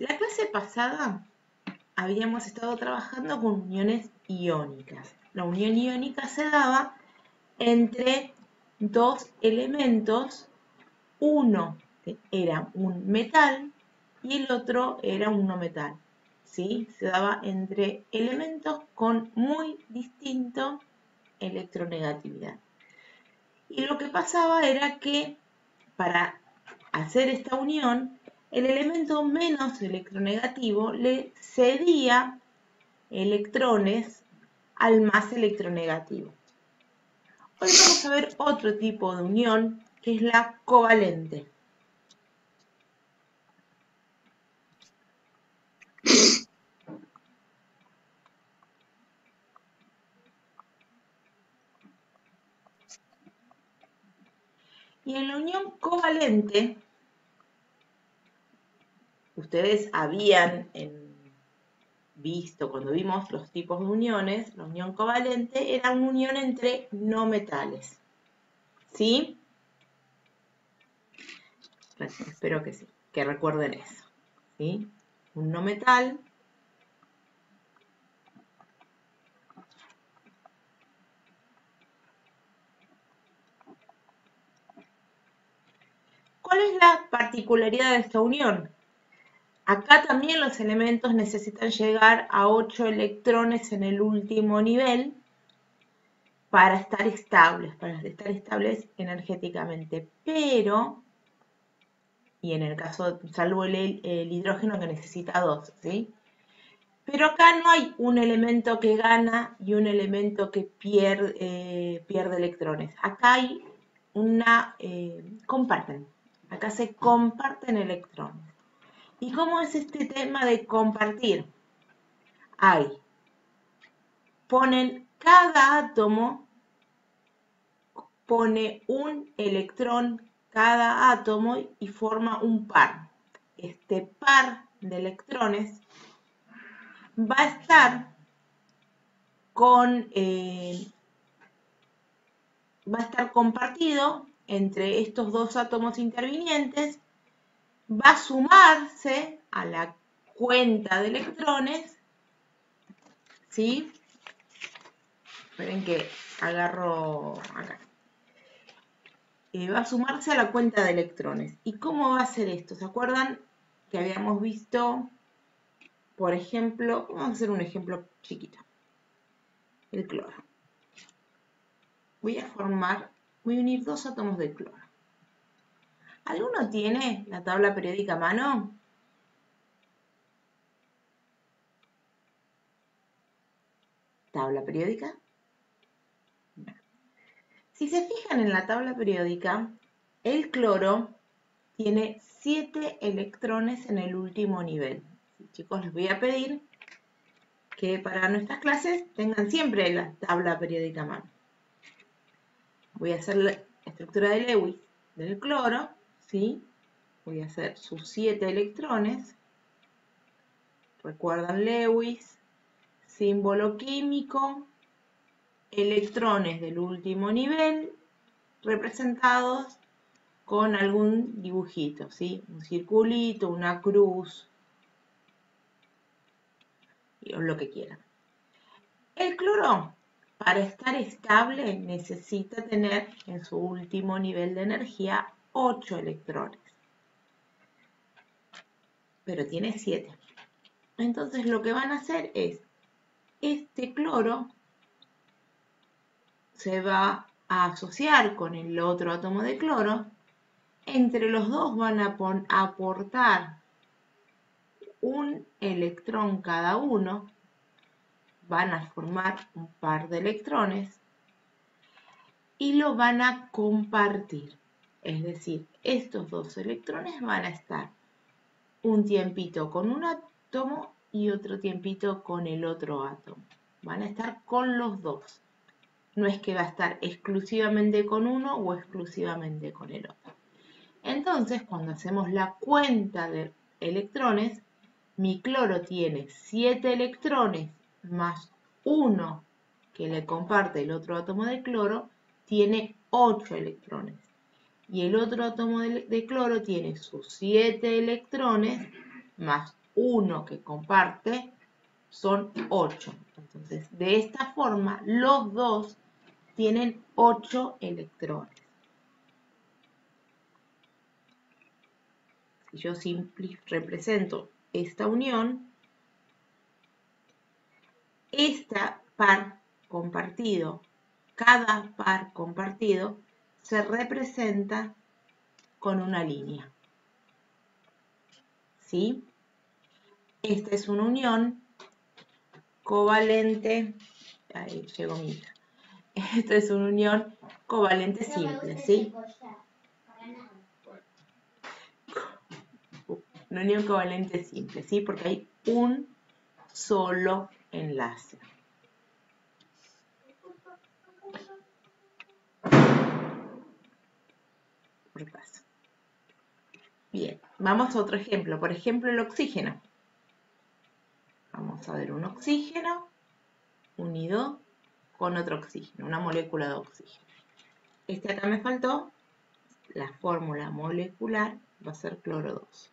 La clase pasada habíamos estado trabajando con uniones iónicas. La unión iónica se daba entre dos elementos, uno era un metal y el otro era un no metal. ¿Sí? Se daba entre elementos con muy distinto electronegatividad. Y lo que pasaba era que para hacer esta unión, el elemento menos electronegativo le cedía electrones al más electronegativo. Hoy vamos a ver otro tipo de unión, que es la covalente. Y en la unión covalente, ustedes habían visto cuando vimos los tipos de uniones, la unión covalente era una unión entre no metales. ¿Sí? Espero que sí, que recuerden eso. ¿Sí? Un no metal ¿cuál es la particularidad de esta unión? Acá también los elementos necesitan llegar a 8 electrones en el último nivel para estar estables energéticamente. Pero, y en el caso, salvo el hidrógeno que necesita 2, ¿sí? Pero acá no hay un elemento que gana y un elemento que pierde electrones. Acá hay comparten. Acá se comparten electrones. ¿Y cómo es este tema de compartir? Cada átomo pone un electrón cada átomo y forma un par. Este par de electrones va a estar compartido entre estos dos átomos intervinientes, va a sumarse a la cuenta de electrones, ¿sí? Esperen que agarro acá. Va a sumarse a la cuenta de electrones. ¿Y cómo va a ser esto? ¿Se acuerdan que habíamos visto, por ejemplo, vamos a hacer un ejemplo chiquito, el cloro? Voy a unir dos átomos de cloro. ¿Alguno tiene la tabla periódica a mano? ¿Tabla periódica? Si se fijan en la tabla periódica, el cloro tiene 7 electrones en el último nivel. Chicos, les voy a pedir que para nuestras clases tengan siempre la tabla periódica a mano. Voy a hacer la estructura de Lewis del cloro, ¿sí? Voy a hacer sus 7 electrones. ¿Recuerdan Lewis? Símbolo químico, electrones del último nivel, representados con algún dibujito, ¿sí? Un circulito, una cruz, o lo que quieran. El cloro, para estar estable, necesita tener en su último nivel de energía 8 electrones. Pero tiene 7. Entonces lo que van a hacer es, este cloro se va a asociar con el otro átomo de cloro. Entre los dos van a aportar un electrón cada uno, van a formar un par de electrones y lo van a compartir. Es decir, estos dos electrones van a estar un tiempito con un átomo y otro tiempito con el otro átomo. Van a estar con los dos. No es que va a estar exclusivamente con uno o exclusivamente con el otro. Entonces, cuando hacemos la cuenta de electrones, mi cloro tiene 7 electrones más 1 que le comparte el otro átomo de cloro, tiene 8 electrones. Y el otro átomo de cloro tiene sus 7 electrones más 1 que comparte son 8. Entonces, de esta forma, los dos tienen 8 electrones. Si yo represento esta unión, esta par compartido, cada par compartido se representa con una línea. ¿Sí? Esta es una unión covalente. Ahí llegó mi hija. Esta es una unión covalente simple, ¿sí? Una unión covalente simple, ¿sí? Porque hay un solo enlace. Repaso. Bien, vamos a otro ejemplo. Por ejemplo, el oxígeno. Vamos a ver un oxígeno unido con otro oxígeno, una molécula de oxígeno. Este acá me faltó. La fórmula molecular va a ser cloro 2.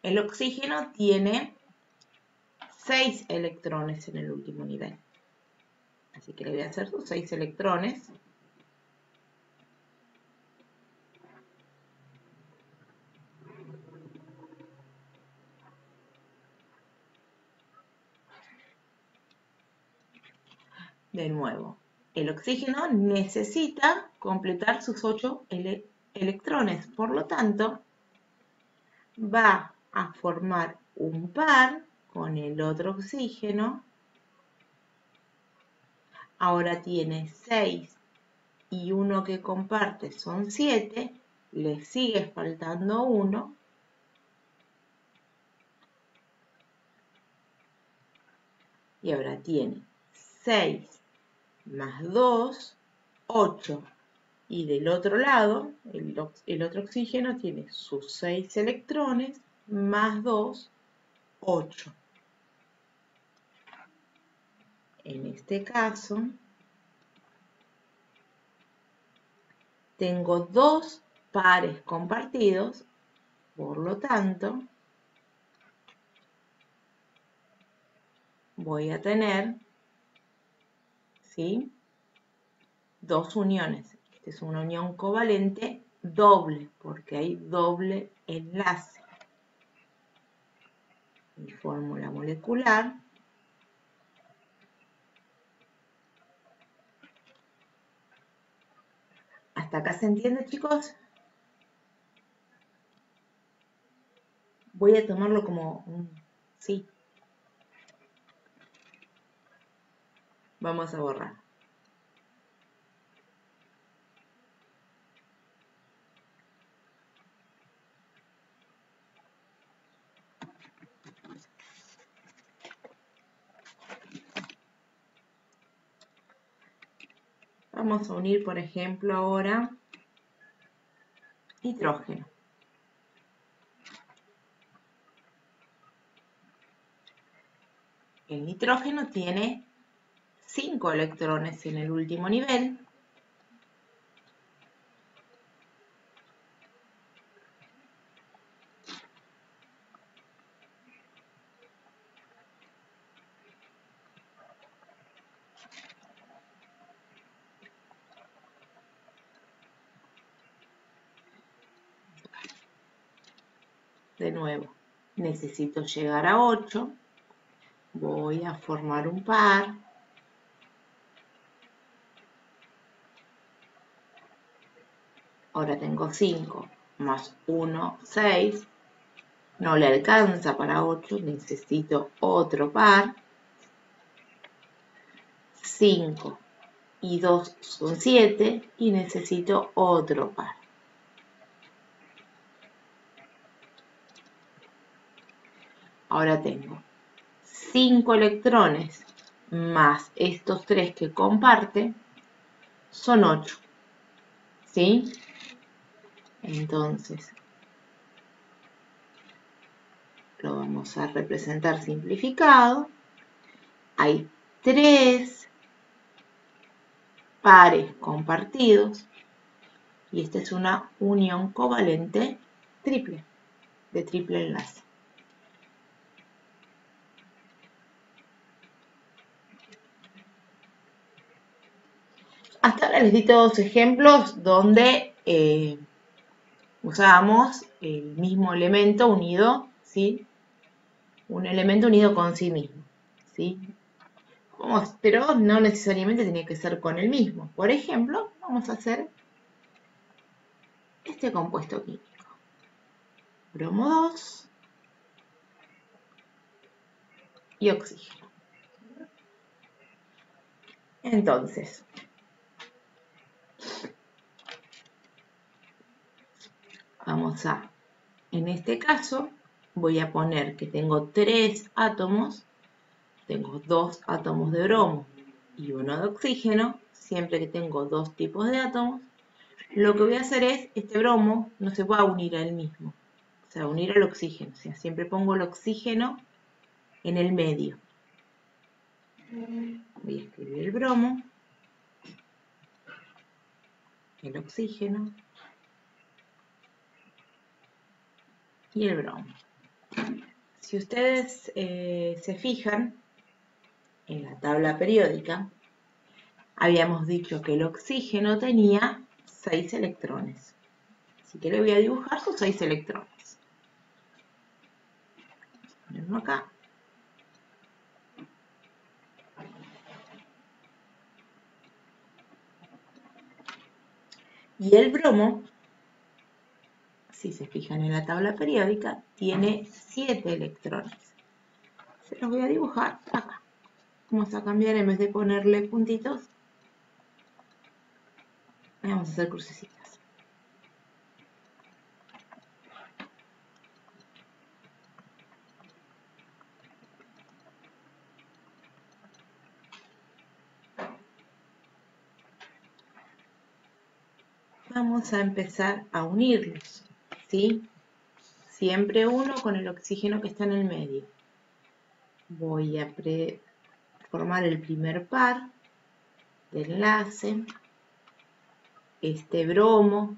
El oxígeno tiene 6 electrones en el último nivel. Así que le voy a hacer sus 6 electrones. De nuevo, el oxígeno necesita completar sus 8 electrones. Por lo tanto, va a formar un par con el otro oxígeno. Ahora tiene 6 y uno que comparte son 7. Le sigue faltando 1. Y ahora tiene 6 más 2, 8. Y del otro lado, el otro oxígeno tiene sus 6 electrones más 2, 8. En este caso, tengo 2 pares compartidos, por lo tanto, voy a tener, ¿sí?, 2 uniones. Esta es una unión covalente doble, porque hay doble enlace. Mi fórmula molecular ¿hasta acá se entiende, chicos? Voy a tomarlo como un sí. Vamos a borrar. Vamos a unir, por ejemplo, ahora nitrógeno. El nitrógeno tiene 5 electrones en el último nivel. De nuevo, necesito llegar a 8. Voy a formar un par. Ahora tengo 5 más 1, 6. No le alcanza para 8, necesito otro par. 5 y 2 son 7 y necesito otro par. Ahora tengo 5 electrones más estos 3 que comparte, son 8. ¿Sí? Entonces, lo vamos a representar simplificado. Hay 3 pares compartidos y esta es una unión covalente triple, de triple enlace. Hasta ahora les di todos ejemplos donde usábamos el mismo elemento unido, ¿sí? Un elemento unido con sí mismo, ¿sí? Pero no necesariamente tiene que ser con el mismo. Por ejemplo, vamos a hacer este compuesto químico. Bromo 2 y oxígeno. Entonces, vamos a, en este caso, voy a poner que tengo 3 átomos, tengo 2 átomos de bromo y 1 de oxígeno. Siempre que tengo 2 tipos de átomos, lo que voy a hacer es, este bromo no se va a unir a él mismo, o sea, unir al oxígeno. O sea, siempre pongo el oxígeno en el medio. Voy a escribir el bromo, el oxígeno y el bromo. Si ustedes se fijan en la tabla periódica, habíamos dicho que el oxígeno tenía 6 electrones. Así que le voy a dibujar sus 6 electrones. Ponerlo acá. Y el bromo, si se fijan en la tabla periódica, tiene 7 electrones. Se los voy a dibujar acá. Vamos a cambiar, en vez de ponerle puntitos, vamos a hacer crucecitas. Vamos a empezar a unirlos, ¿sí? Siempre uno con el oxígeno que está en el medio. Voy a formar el primer par de enlace. Este bromo,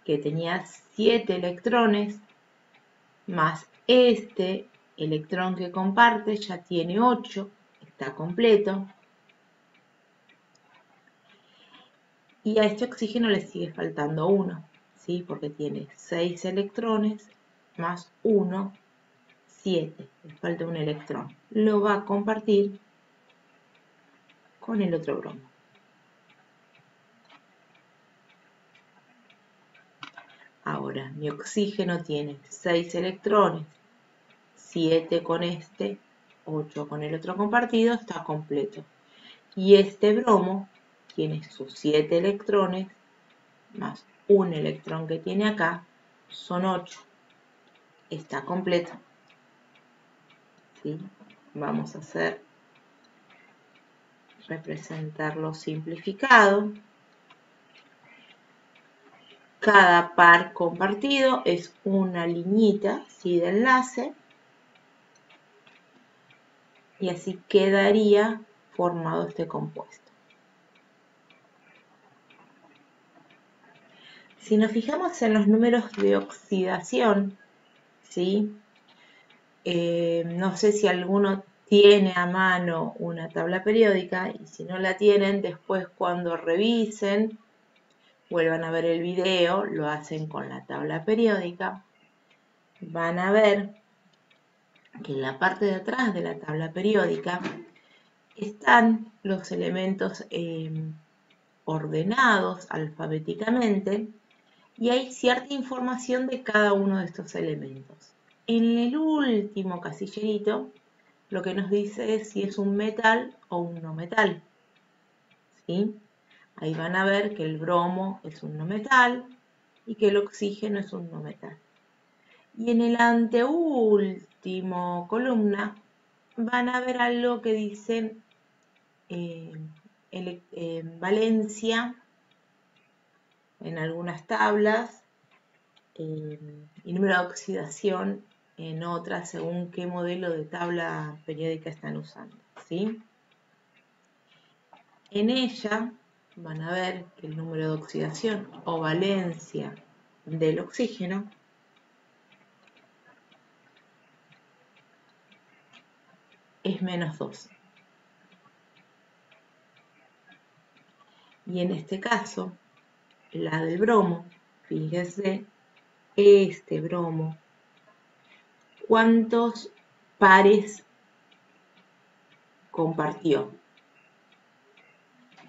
que tenía 7 electrones, más este electrón que comparte, ya tiene 8, está completo. Y a este oxígeno le sigue faltando 1, ¿sí? Porque tiene 6 electrones más 1, 7. Le falta un electrón. Lo va a compartir con el otro bromo. Ahora, mi oxígeno tiene 6 electrones, 7 con este, 8 con el otro compartido, está completo. Y este bromo tiene sus 7 electrones, más un electrón que tiene acá, son 8. Está completo. ¿Sí? Vamos a representarlo simplificado. Cada par compartido es una liñita, ¿sí? De enlace. Y así quedaría formado este compuesto. Si nos fijamos en los números de oxidación, ¿sí? No sé si alguno tiene a mano una tabla periódica, y si no la tienen, después cuando revisen, vuelvan a ver el video, lo hacen con la tabla periódica, van a ver que en la parte de atrás de la tabla periódica están los elementos ordenados alfabéticamente y hay cierta información de cada uno de estos elementos. En el último casillerito lo que nos dice es si es un metal o un no metal. ¿Sí? Ahí van a ver que el bromo es un no metal y que el oxígeno es un no metal. Y en el anteúltimo columna van a ver algo que dice valencia en algunas tablas y número de oxidación en otras, según qué modelo de tabla periódica están usando, ¿sí? En ella van a ver que el número de oxidación o valencia del oxígeno es -2. Y en este caso, la del bromo, fíjense, este bromo, ¿cuántos pares compartió?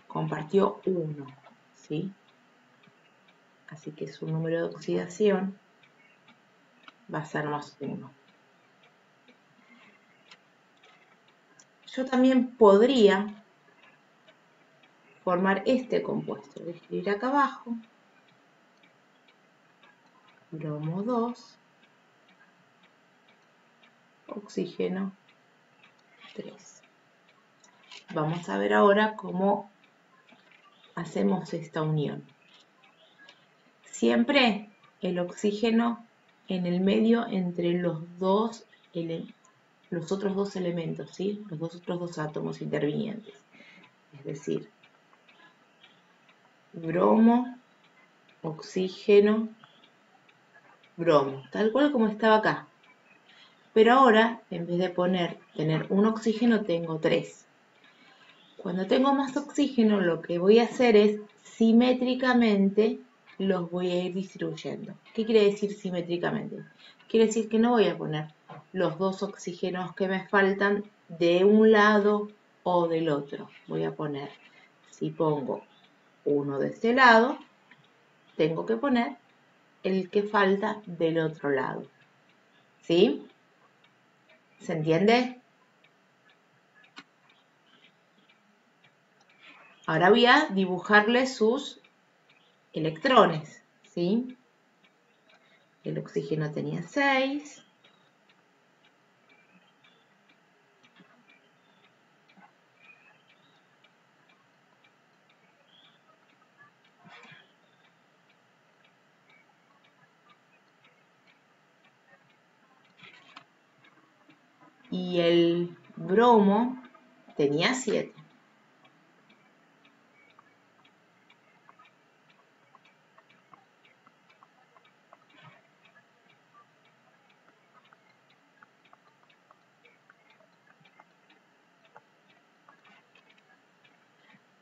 Compartió 1, ¿sí? Así que su número de oxidación va a ser más 1. Yo también podría formar este compuesto. Voy a escribir acá abajo, bromo 2, oxígeno 3. Vamos a ver ahora cómo hacemos esta unión. Siempre el oxígeno en el medio entre los otros dos elementos, ¿sí? Los otros dos átomos intervinientes. Es decir, bromo, oxígeno, bromo, tal cual como estaba acá. Pero ahora, en vez de tener un oxígeno, tengo 3. Cuando tengo más oxígeno, lo que voy a hacer es simétricamente los voy a ir distribuyendo. ¿Qué quiere decir simétricamente? Quiere decir que no voy a poner los 2 oxígenos que me faltan de un lado o del otro. Voy a poner, si pongo uno de este lado, tengo que poner el que falta del otro lado. ¿Sí? ¿Se entiende? Ahora voy a dibujarle sus electrones, ¿sí? El oxígeno tenía 6. Y el bromo tenía 7.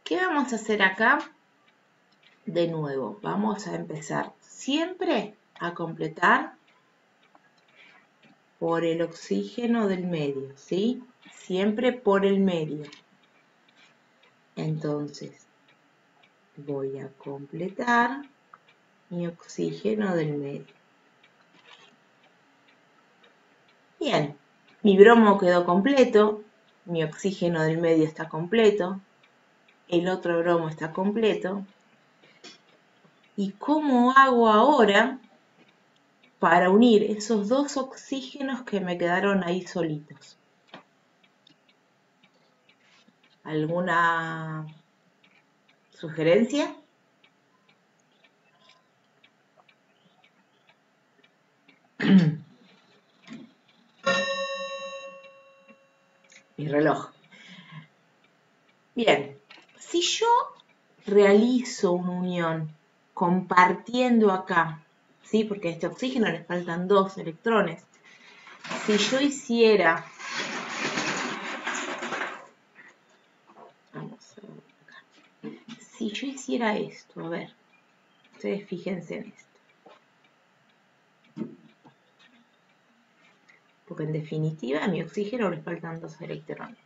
¿Qué vamos a hacer acá? De nuevo, vamos a empezar siempre a completar por el oxígeno del medio, ¿sí? Siempre por el medio. Entonces, voy a completar mi oxígeno del medio. Bien, mi bromo quedó completo, mi oxígeno del medio está completo, el otro bromo está completo. ¿Y cómo hago ahora para unir esos 2 oxígenos que me quedaron ahí solitos? ¿Alguna sugerencia? Mi reloj. Bien, si yo realizo una unión compartiendo acá, ¿sí? Porque a este oxígeno le faltan 2 electrones. Si yo hiciera, vamos a ver acá. Si yo hiciera esto, a ver, ustedes fíjense en esto. Porque en definitiva a mi oxígeno le faltan 2 electrones.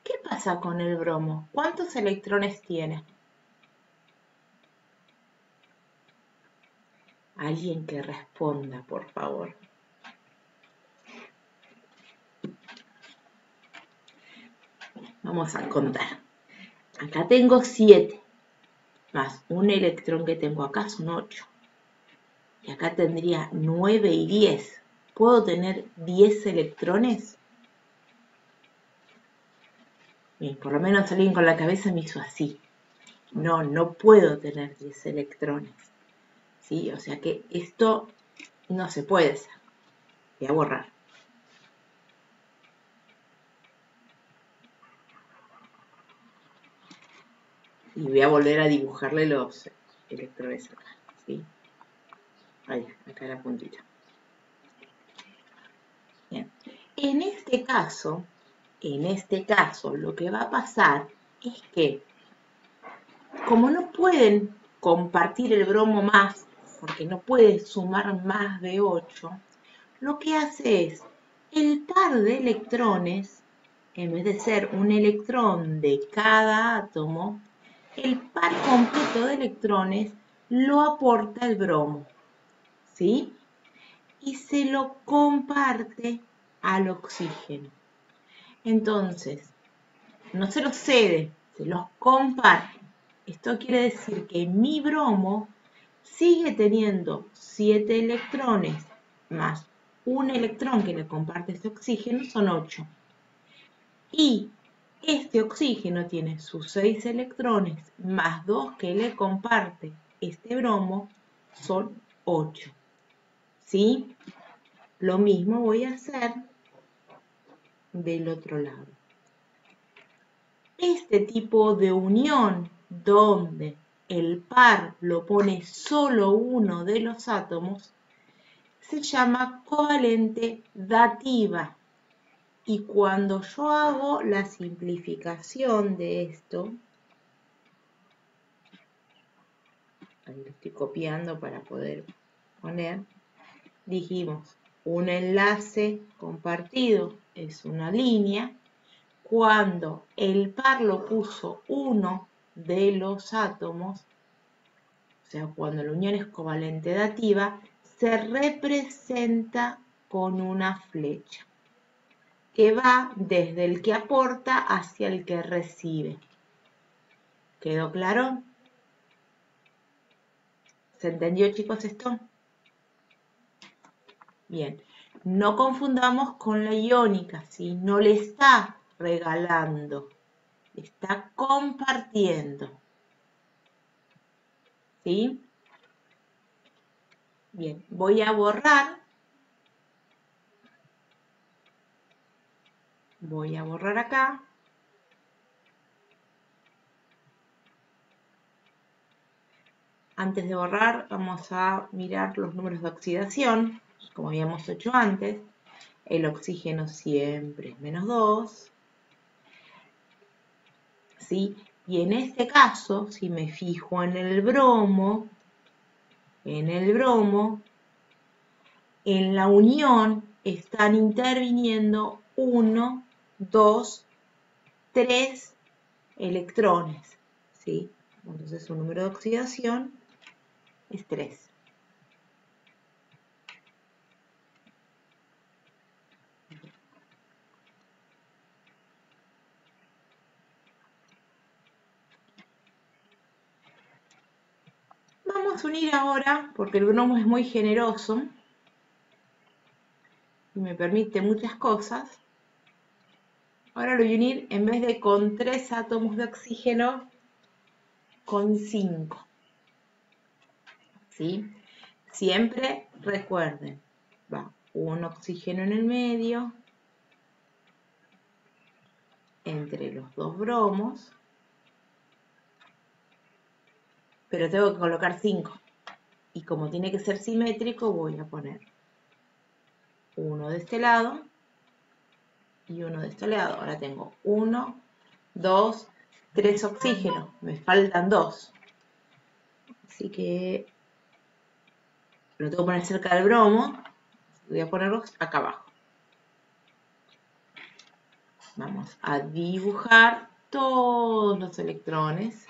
¿Qué pasa con el bromo? ¿Cuántos electrones tiene? Alguien que responda, por favor. Vamos a contar. Acá tengo 7, más un electrón que tengo acá son 8. Y acá tendría 9 y 10. ¿Puedo tener 10 electrones? Bien, por lo menos alguien con la cabeza me hizo así. No, no puedo tener 10 electrones. ¿Sí? O sea que esto no se puede hacer. Voy a borrar. Y voy a volver a dibujarle los electrones acá. ¿Sí? Ahí, acá la puntita. Bien. En este caso, lo que va a pasar es que como no pueden compartir el bromo más, porque no puede sumar más de 8, lo que hace es el par de electrones, en vez de ser un electrón de cada átomo, el par completo de electrones lo aporta el bromo, ¿sí? Y se lo comparte al oxígeno. Entonces, no se los cede, se los comparte. Esto quiere decir que mi bromo sigue teniendo 7 electrones más un electrón que le comparte este oxígeno, son 8. Y este oxígeno tiene sus 6 electrones más 2 que le comparte este bromo, son 8. ¿Sí? Lo mismo voy a hacer del otro lado. Este tipo de unión donde el par lo pone solo uno de los átomos se llama covalente dativa. Y cuando yo hago la simplificación de esto, ahí lo estoy copiando para poder poner, dijimos, un enlace compartido es una línea. Cuando el par lo puso uno de los átomos, o sea, cuando la unión es covalente dativa, se representa con una flecha que va desde el que aporta hacia el que recibe. ¿Quedó claro? ¿Se entendió, chicos, esto? Bien, no confundamos con la iónica, ¿sí? No le está regalando, le está compartiendo. ¿Sí? Bien, voy a borrar. Voy a borrar acá. Antes de borrar, vamos a mirar los números de oxidación, como habíamos hecho antes. El oxígeno siempre es -2. ¿Sí? Y en este caso, si me fijo en el bromo, en la unión están interviniendo 1, 2, 3 electrones. ¿Sí? Entonces su número de oxidación es 3. Vamos a unir ahora, porque el bromo es muy generoso y me permite muchas cosas. Ahora lo voy a unir, en vez de con 3 átomos de oxígeno, con 5. ¿Sí? Siempre recuerden, va un oxígeno en el medio, entre los dos bromos, pero tengo que colocar 5. Y como tiene que ser simétrico, voy a poner uno de este lado y uno de este lado. Ahora tengo 1, 2, 3 oxígenos. Me faltan 2. Así que lo tengo que poner cerca del bromo. Voy a ponerlos acá abajo. Vamos a dibujar todos los electrones.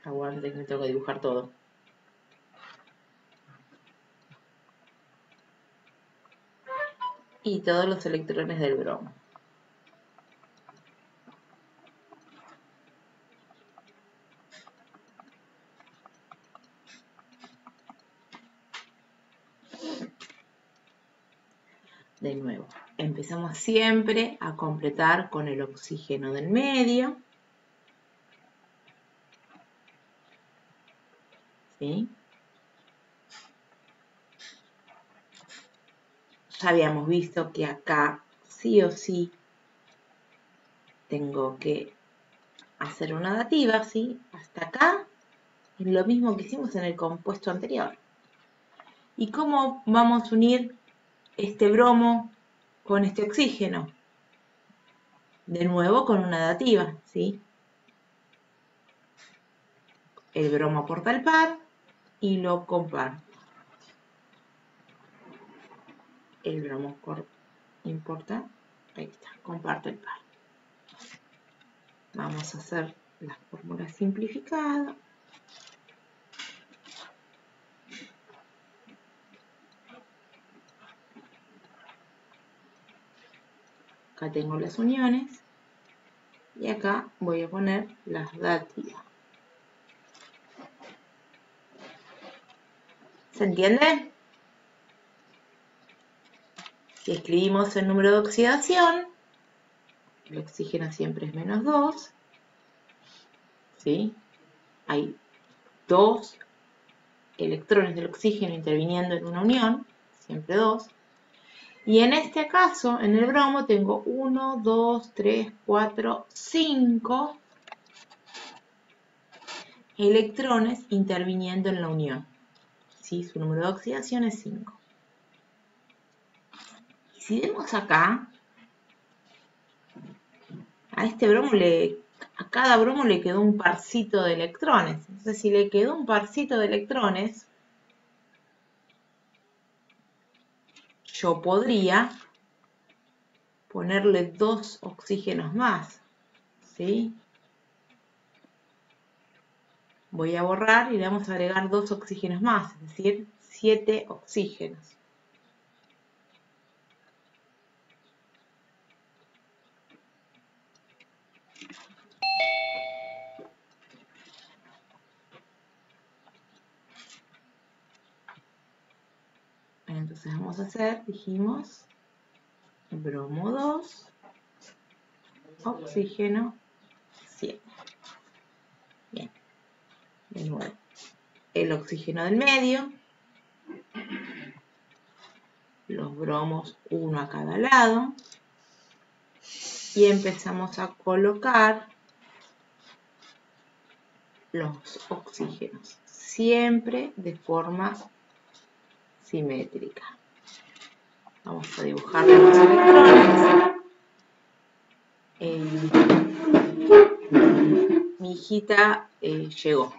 Aguante que me tengo que dibujar todo. Y todos los electrones del bromo. De nuevo, empezamos siempre a completar con el oxígeno del medio. ¿Sí? Ya habíamos visto que acá sí o sí tengo que hacer una dativa, ¿sí? Hasta acá, es lo mismo que hicimos en el compuesto anterior. ¿Y cómo vamos a unir este bromo con este oxígeno? De nuevo con una dativa, ¿sí? El bromo aporta el par y lo comparto. El bromo importa, ahí está, comparto el par. Vamos a hacer la fórmula simplificada. Acá tengo las uniones y acá voy a poner las dativas. ¿Se entiende? Si escribimos el número de oxidación, el oxígeno siempre es menos 2, ¿sí? Hay 2 electrones del oxígeno interviniendo en una unión, siempre 2. Y en este caso, en el bromo, tengo 1, 2, 3, 4, 5 electrones interviniendo en la unión. ¿Sí? Su número de oxidación es 5. Y si vemos acá, a cada bromo le quedó un parcito de electrones. Entonces, si le quedó un parcito de electrones, yo podría ponerle 2 oxígenos más, ¿sí? Voy a borrar y le vamos a agregar 2 oxígenos más, es decir, 7 oxígenos. Entonces vamos a hacer, dijimos, bromo 2, oxígeno 7. Bien, de nuevo, el oxígeno del medio, los bromos uno a cada lado, y empezamos a colocar los oxígenos, siempre de forma simétrica. Vamos a dibujar los electrones. Mi hijita llegó.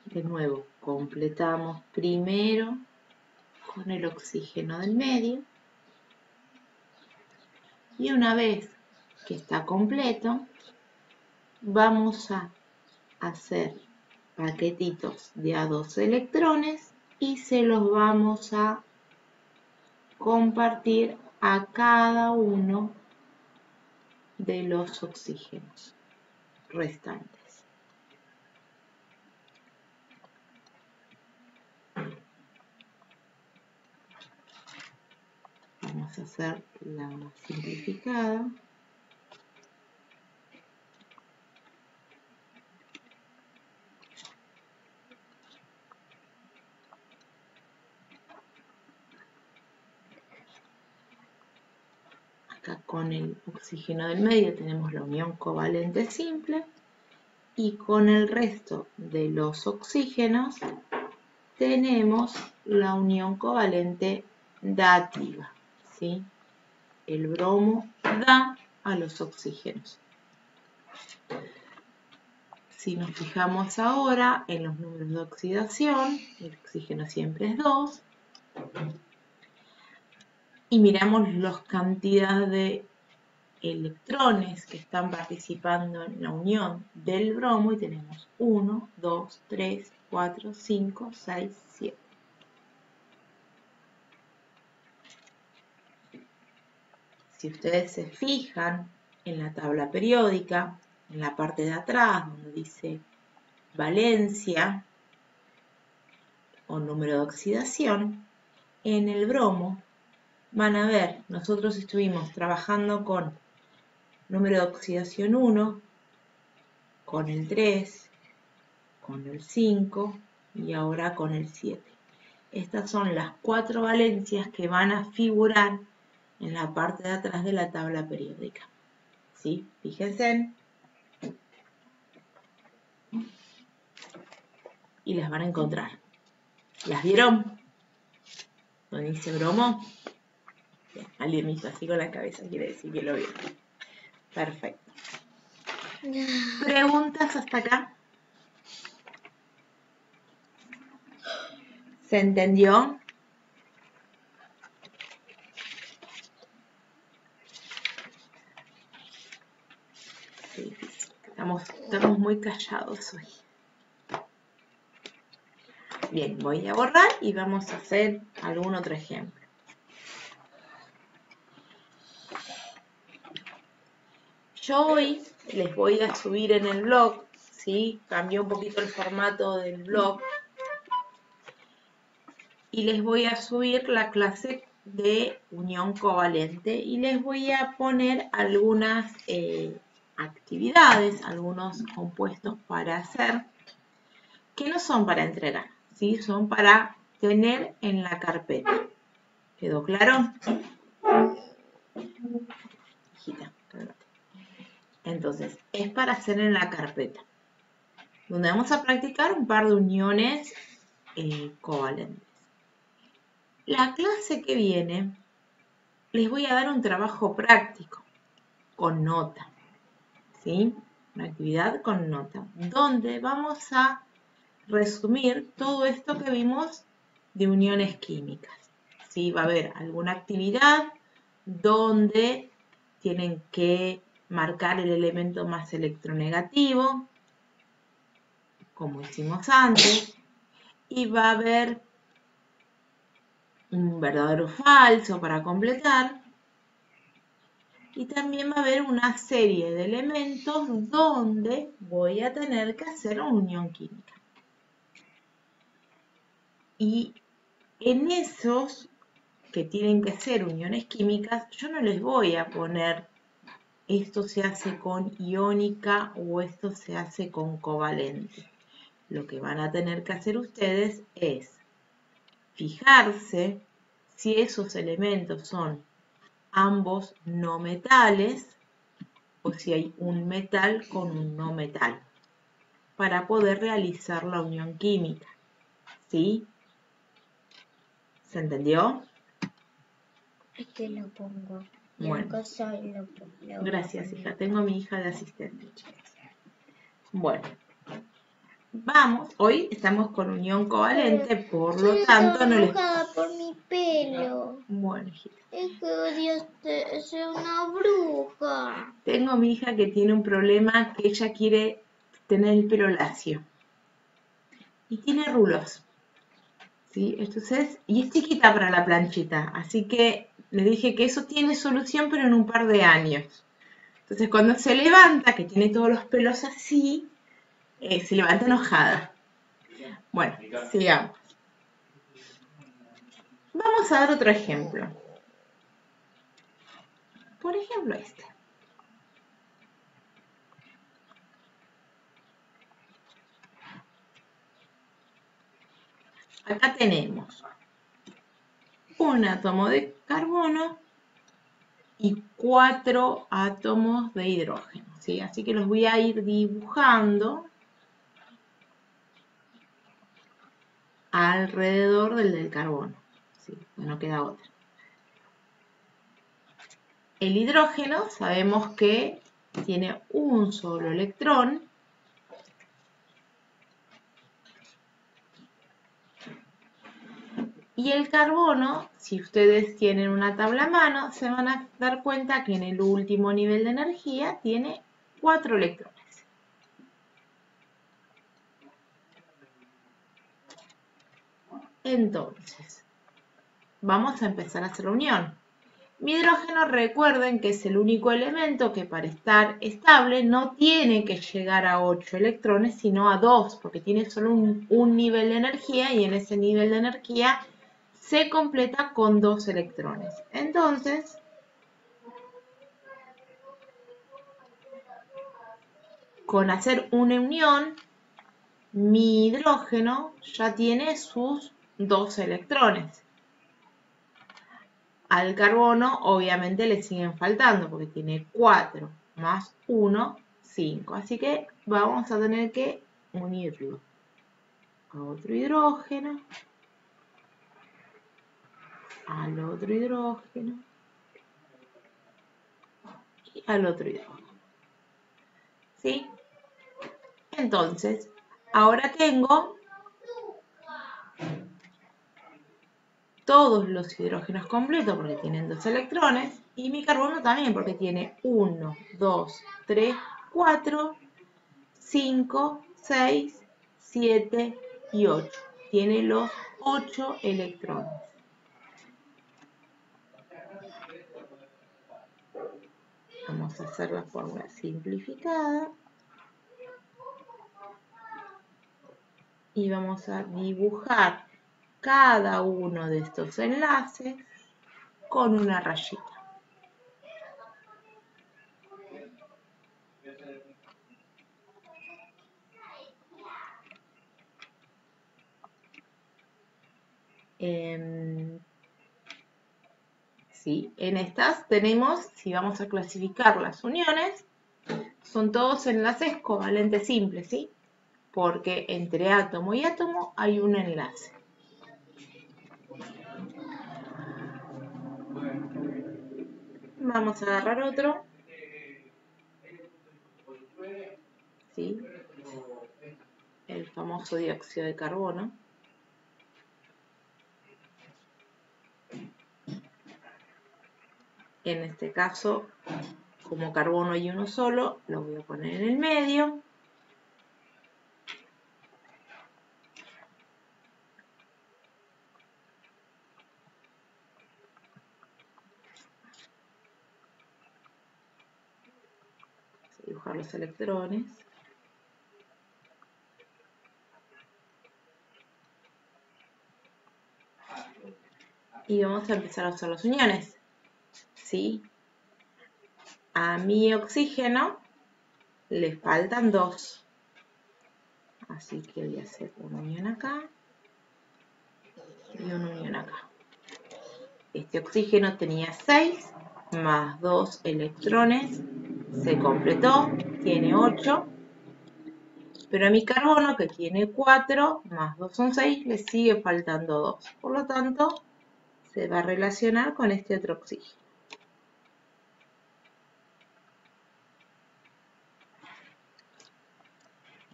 De nuevo, completamos primero con el oxígeno del medio. Y una vez que está completo, vamos a hacer paquetitos de a 2 electrones y se los vamos a compartir a cada uno de los oxígenos restantes. Vamos a hacer la simplificada. Acá con el oxígeno del medio tenemos la unión covalente simple y con el resto de los oxígenos tenemos la unión covalente dativa, ¿sí? El bromo da a los oxígenos. Si nos fijamos ahora en los números de oxidación, el oxígeno siempre es 2. Y miramos las cantidades de electrones que están participando en la unión del bromo y tenemos 1, 2, 3, 4, 5, 6, 7. Si ustedes se fijan en la tabla periódica, en la parte de atrás donde dice valencia o número de oxidación, en el bromo van a ver, nosotros estuvimos trabajando con número de oxidación 1, con el 3, con el 5 y ahora con el 7. Estas son las 4 valencias que van a figurar en la parte de atrás de la tabla periódica. ¿Sí? Fíjense. Y las van a encontrar. ¿Las vieron? ¿Donde dice bromo? Bien, alguien me hizo así con la cabeza, quiere decir que lo vio. Perfecto. ¿Preguntas hasta acá? ¿Se entendió? Sí, estamos muy callados hoy. Bien, voy a borrar y vamos a hacer algún otro ejemplo. Yo hoy les voy a subir en el blog, ¿sí? Cambié un poquito el formato del blog. Y les voy a subir la clase de unión covalente y les voy a poner algunas actividades, algunos compuestos para hacer, que no son para entregar, ¿sí? Son para tener en la carpeta. ¿Quedó claro? Hijita, cálmate. Entonces, es para hacer en la carpeta, donde vamos a practicar un par de uniones covalentes. La clase que viene, les voy a dar un trabajo práctico con nota, ¿sí? Una actividad con nota, donde vamos a resumir todo esto que vimos de uniones químicas, ¿sí? Va a haber alguna actividad donde tienen que marcar el elemento más electronegativo, como hicimos antes, y va a haber un verdadero o falso para completar, y también va a haber una serie de elementos donde voy a tener que hacer una unión química. Y en esos que tienen que ser uniones químicas, yo no les voy a poner esto se hace con iónica o esto se hace con covalente. Lo que van a tener que hacer ustedes es fijarse si esos elementos son ambos no metales o si hay un metal con un no metal para poder realizar la unión química. ¿Sí? ¿Se entendió? Este lo pongo. Bueno. Lo Gracias, hija. Tengo a mi hija de asistente, chicas. Bueno. Vamos. Hoy estamos con unión covalente, por lo tanto no les... por mi pelo. Bueno, hijita. Es que odio ser una bruja. Tengo a mi hija que tiene un problema que ella quiere tener el pelo lacio. Y tiene rulos. ¿Sí? Entonces, y es chiquita para la planchita. Así que le dije que eso tiene solución, pero en un par de años. Entonces, cuando se levanta, que tiene todos los pelos así, se levanta enojada. Bueno, sigamos. Vamos a dar otro ejemplo. Por ejemplo, este. Acá tenemos un átomo de carbono y 4 átomos de hidrógeno, ¿sí? Así que los voy a ir dibujando alrededor del carbono, ¿sí? No queda otra. El hidrógeno sabemos que tiene un solo electrón Y el carbono, si ustedes tienen una tabla a mano, se van a dar cuenta que en el último nivel de energía tiene 4 electrones. Entonces, vamos a empezar a hacer la unión. Mi hidrógeno, recuerden que es el único elemento que para estar estable no tiene que llegar a 8 electrones, sino a 2, porque tiene solo un nivel de energía y en ese nivel de energía se completa con 2 electrones. Entonces, con hacer una unión, mi hidrógeno ya tiene sus 2 electrones. Al carbono obviamente le siguen faltando porque tiene 4 más 1, 5. Así que vamos a tener que unirlo a otro hidrógeno, al otro hidrógeno y al otro hidrógeno. ¿Sí? Entonces, ahora tengo todos los hidrógenos completos porque tienen 2 electrones y mi carbono también porque tiene 1, 2, 3, 4, 5, 6, 7 y 8. Tiene los 8 electrones. Vamos a hacer la fórmula simplificada. Y vamos a dibujar cada uno de estos enlaces con una rayita. Sí, en estas tenemos, si vamos a clasificar las uniones, son todos enlaces covalentes simples, ¿sí? Porque entre átomo y átomo hay un enlace. Vamos a agarrar otro. ¿Sí? El famoso dióxido de carbono. En este caso, como carbono hay uno solo, lo voy a poner en el medio. Dibujar los electrones. Y vamos a empezar a hacer las uniones. ¿Sí? A mi oxígeno le faltan 2. Así que voy a hacer una unión acá y una unión acá. Este oxígeno tenía 6 más 2 electrones. Se completó, tiene 8. Pero a mi carbono, que tiene 4 más 2 son 6, le sigue faltando 2. Por lo tanto, se va a relacionar con este otro oxígeno.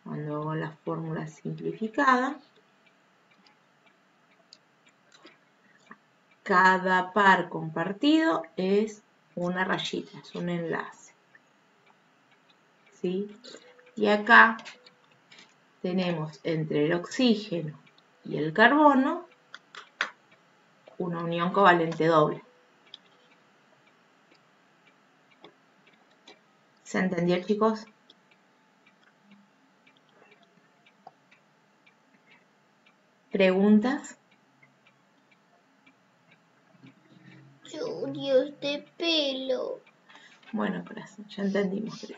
Cuando hago la fórmula simplificada, cada par compartido es una rayita, es un enlace. ¿Sí? Y acá tenemos entre el oxígeno y el carbono una unión covalente doble. ¿Se entendió, chicos? ¿Preguntas? Dios de pelo. Bueno, corazón, ya entendimos. Yo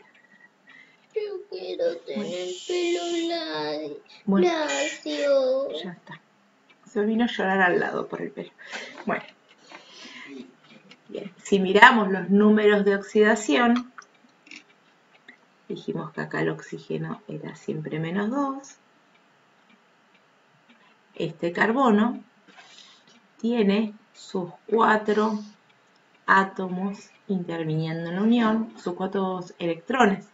quiero tener pelo Bueno, lacio. ya está. Se vino a llorar al lado por el pelo. Bueno. Bien, si miramos los números de oxidación, dijimos que acá el oxígeno era siempre menos 2. Este carbono tiene sus 4 átomos interviniendo en la unión, sus 4 electrones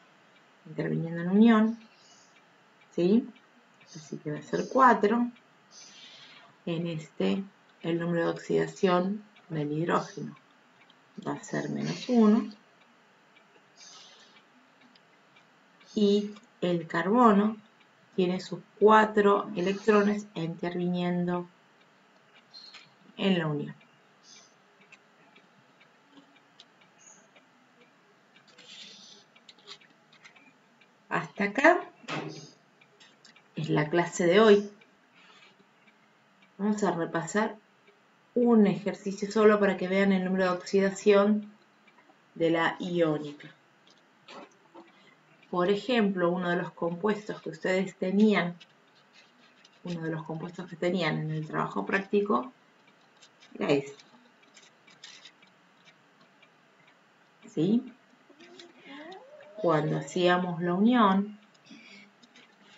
interviniendo en la unión, ¿sí? Así que va a ser 4 en este el número de oxidación del hidrógeno va a ser -1 y el carbono tiene sus 4 electrones interviniendo en la unión. Hasta acá es la clase de hoy. Vamos a repasar un ejercicio solo para que vean el número de oxidación de la iónica. Por ejemplo, uno de los compuestos que tenían en el trabajo práctico era este. ¿Sí? Cuando hacíamos la unión,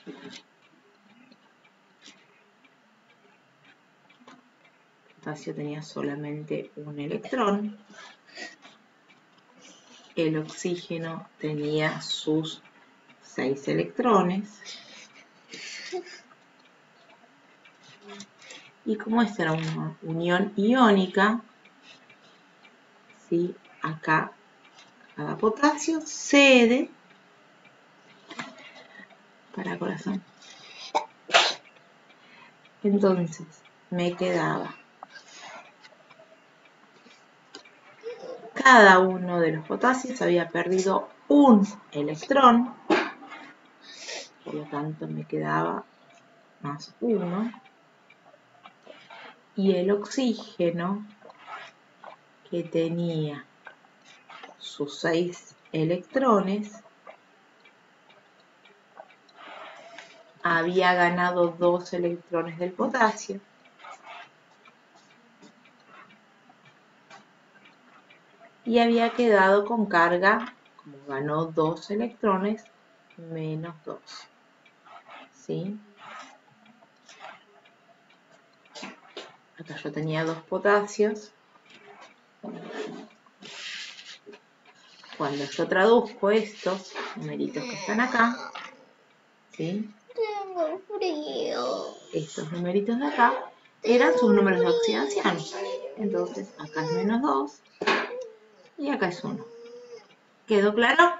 el potasio tenía solamente un electrón, el oxígeno tenía sus 6 electrones, y como esta era una unión iónica, ¿sí? Acá cada potasio cede para corazón. Entonces me quedaba cada uno de los potasios había perdido un electrón, por lo tanto me quedaba +1, y el oxígeno, que tenía sus 6 electrones, había ganado 2 electrones del potasio, y había quedado con carga, como ganó 2 electrones, -2. ¿Sí? Acá yo tenía 2 potasios. Cuando yo traduzco estos numeritos que están acá, ¿sí? Tengo frío. Estos numeritos de acá eran sus números de oxidación. Entonces acá es -2 y acá es 1. ¿Quedó claro?